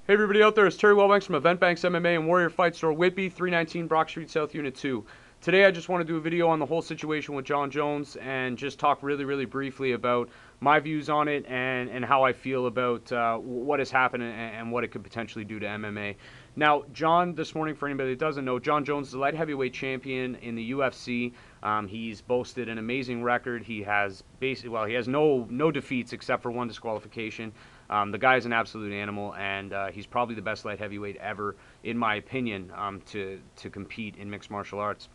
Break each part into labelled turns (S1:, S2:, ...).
S1: Hey everybody out there, it's Terry Wellbanks from Event Banks MMA and Warrior Fight Store, Whitby, 319 Brock Street South, Unit 2. Today I just want to do a video on the whole situation with Jon Jones and just talk really briefly about my views on it and how I feel about what has happened and what it could potentially do to MMA. Now, Jon, this morning, for anybody that doesn't know, Jon Jones is the light heavyweight champion in the UFC. He's boasted an amazing record. He has he has no defeats except for one disqualification. The guy is an absolute animal, and he's probably the best light heavyweight ever, in my opinion, to compete in mixed martial arts.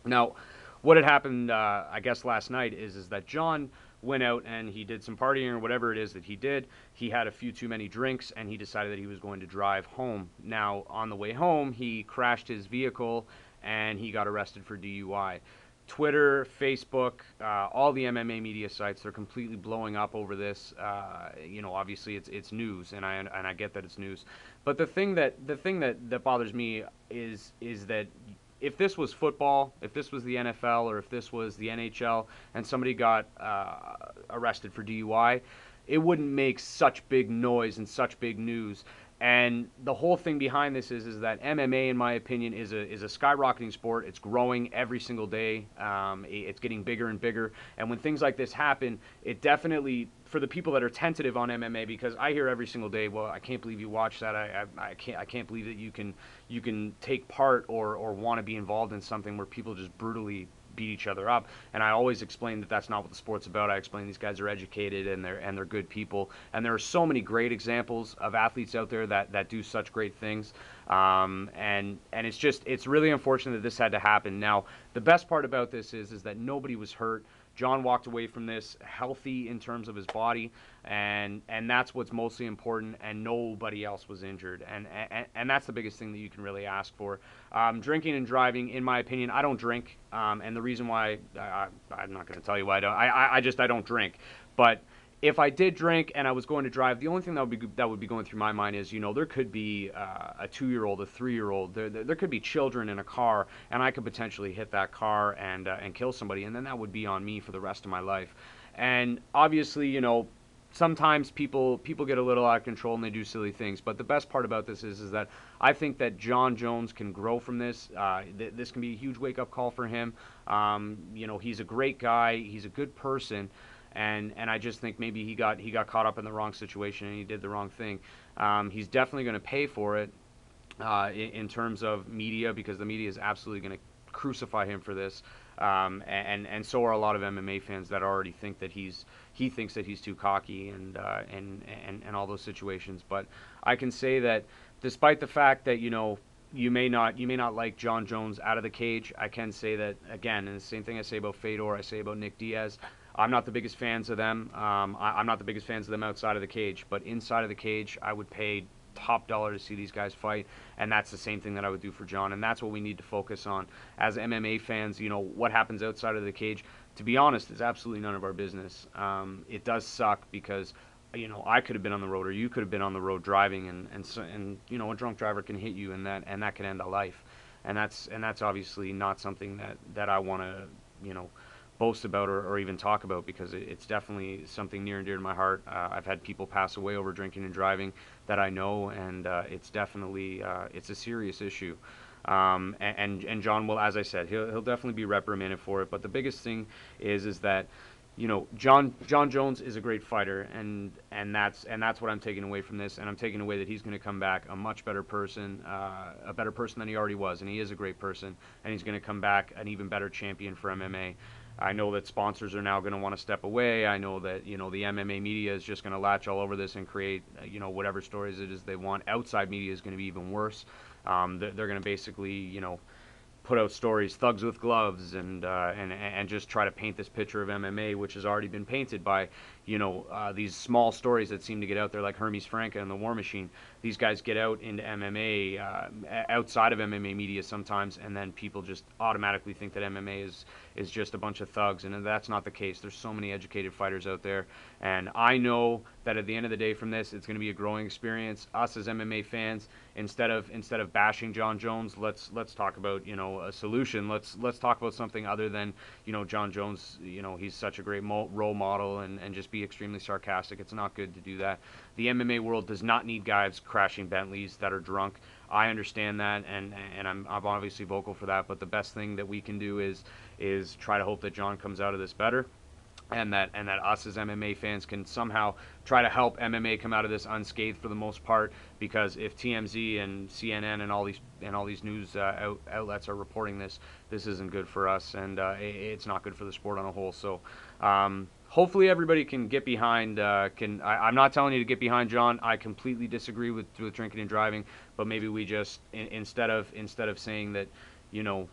S1: Now, what had happened, I guess, last night is that Jon went out and he did some partying or whatever it is that he did. He had a few too many drinks, and he decided that he was going to drive home. Now, on the way home, he crashed his vehicle, and he got arrested for DUI. Twitter, Facebook, all the MMA media sites, they're completely blowing up over this. Obviously it's news, and I get that it's news. But the thing that bothers me is that if this was football, if this was the NFL, or if this was the NHL, and somebody got arrested for DUI, it wouldn't make such big noise and such big news. And the whole thing behind this is that MMA, in my opinion, is a skyrocketing sport. It's growing every single day. It's getting bigger and bigger. And when things like this happen, it definitely, for the people that are tentative on MMA, because I hear every single day, well, I can't believe you watch that. I can't believe that you can take part or want to be involved in something where people just brutally beat each other up. And I always explain that that's not what the sport's about. I explain these guys are educated and they're good people, and there are so many great examples of athletes out there that do such great things. And it's really unfortunate that this had to happen. Now, the best part about this is that nobody was hurt. Jon walked away from this healthy in terms of his body, and that's what's mostly important, and nobody else was injured, and that's the biggest thing that you can really ask for. Drinking and driving, in my opinion, I don't drink, and the reason why, I'm not going to tell you why I don't drink, but if I did drink and I was going to drive, the only thing that would be going through my mind is, there could be a 2-year-old, a 3-year-old, there could be children in a car, and I could potentially hit that car and kill somebody, and then that would be on me for the rest of my life. And obviously, sometimes people get a little out of control and they do silly things. But the best part about this is that I think that Jon Jones can grow from this. This can be a huge wake-up call for him. He's a great guy. He's a good person. And I just think maybe he got caught up in the wrong situation and he did the wrong thing. He's definitely going to pay for it in terms of media, because the media is absolutely going to crucify him for this. And so are a lot of MMA fans that already think that he thinks that he's too cocky and all those situations. But I can say that despite the fact that you may not like Jon Jones out of the cage, I can say that again, and the same thing I say about Fedor, I say about Nick Diaz. I'm not the biggest fans of them. I'm not the biggest fans of them outside of the cage, but inside of the cage, I would pay top dollar to see these guys fight, and that's the same thing that I would do for Jon, and that's what we need to focus on as MMA fans. What happens outside of the cage, to be honest, is absolutely none of our business. It does suck because I could have been on the road, or you could have been on the road driving, and a drunk driver can hit you, and that can end a life, and that's obviously not something that I want to boast about or even talk about, because it's definitely something near and dear to my heart. I've had people pass away over drinking and driving that I know, and it's definitely it's a serious issue. And Jon will, as I said, he'll definitely be reprimanded for it. But the biggest thing is that Jon Jones is a great fighter, and that's what I'm taking away from this. And I'm taking away that he's going to come back a much better person, a better person than he already was, and he is a great person, and he's going to come back an even better champion for MMA. I know that sponsors are now going to want to step away. I know that the MMA media is just going to latch all over this and create whatever stories it is they want. Outside media is going to be even worse. They're going to basically put out stories, thugs with gloves, and just try to paint this picture of MMA, which has already been painted by these small stories that seem to get out there, like Hermes Franca and the War Machine. These guys get out into MMA, outside of MMA media sometimes, and then people just automatically think that MMA is just a bunch of thugs, and that's not the case. There's so many educated fighters out there, and I know that at the end of the day from this, it's going to be a growing experience. Us as MMA fans, instead of bashing Jon Jones, let's talk about a solution. Let's talk about something other than Jon Jones. He's such a great role model, and just be extremely sarcastic. It's not good to do that. The MMA world does not need guys crashing Bentleys that are drunk. I understand that, and I'm obviously vocal for that. But the best thing that we can do is try to hope that Jon comes out of this better, and that us as MMA fans can somehow try to help MMA come out of this unscathed for the most part. Because if TMZ and CNN and all these news outlets are reporting this isn't good for us, and it's not good for the sport on a whole. So hopefully everybody can get behind. I'm not telling you to get behind Jon. I completely disagree with drinking and driving, but maybe we just instead of saying that, you know,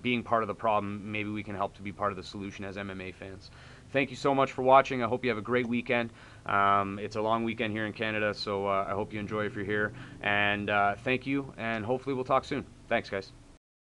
S1: being part of the problem, maybe we can help to be part of the solution as MMA fans. Thank you so much for watching. I hope you have a great weekend. It's a long weekend here in Canada, so I hope you enjoy if you're here. And thank you, and hopefully we'll talk soon. Thanks, guys.